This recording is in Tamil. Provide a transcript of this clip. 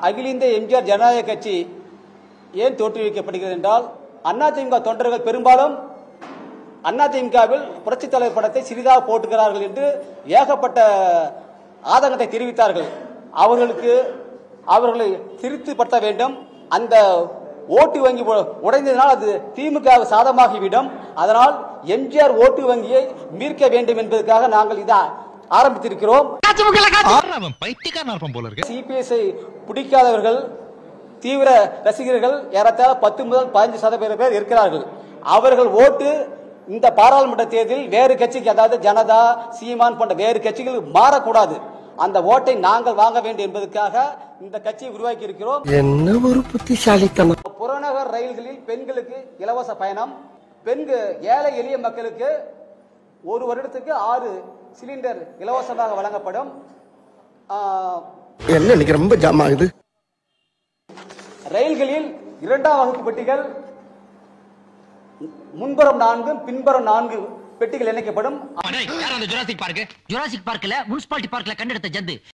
அகில இந்திய எம்ஜிஆர் ஜனநாயக கட்சி ஏன் தோற்றுவிக்கப்படுகிறது என்றால், அதிமுக தொண்டர்கள் பெரும்பாலும் அதிமுகவில் புரட்சித் தலைவர் படத்தை சிறிதாக போட்டுகிறார்கள் என்று ஏகப்பட்ட ஆதங்கத்தை தெரிவித்தார்கள். அவர்களை திருப்திப்படுத்த வேண்டும். அந்த ஓட்டு வங்கி உடைந்ததனால் அது திமுக சாதமாகிவிடும். அதனால் எம்ஜிஆர் ஓட்டு வங்கியை மீட்க வேண்டும் என்பதற்காக நாங்கள் இதை ஆரம்பித்திருக்கிறோம். சிபிஎஸ்ஐ பிடிக்காதவர்கள் தீவிர ரசிகர்கள் ஏறத்தாழ 10 முதல் 15% பேர் இருக்கிறார்கள். அவர்கள் ஓட்டு இந்த பாராளுமன்ற தேர்தலில் வேறு கட்சிக்கு, அதாவது ஜனதா, சீமான் போன்ற வேறு கட்சிகளுக்கு மாறக்கூடாது. அந்த ஓட்டை நாங்கள் வாங்க வேண்டும் என்பதற்காக இந்த கட்சியை உருவாக்கி இருக்கிறோம். என்ன ஒரு புத்திசாலித்தனம். புறநகர் ரயில்களில் பெண்களுக்கு இலவச பயணம், ஏழை எளிய மக்களுக்கு ஒரு வருடத்துக்கு 6 சிலிண்டர் இலவசமாக வழங்கப்படும். என்ன இன்னைக்கு ரொம்ப ஜாம் ஆகுது. ரயில்களில் 2ஆம் வகுப்பு பெட்டிகள் முன்புறம் 4 பின்புறம் 4 பெட்டிகள் இணைக்கப்படும். ஜுராசிக் பார்க்ல முனிசிபாலிட்டி பார்க்ல கண்டெடுத்த ஜந்து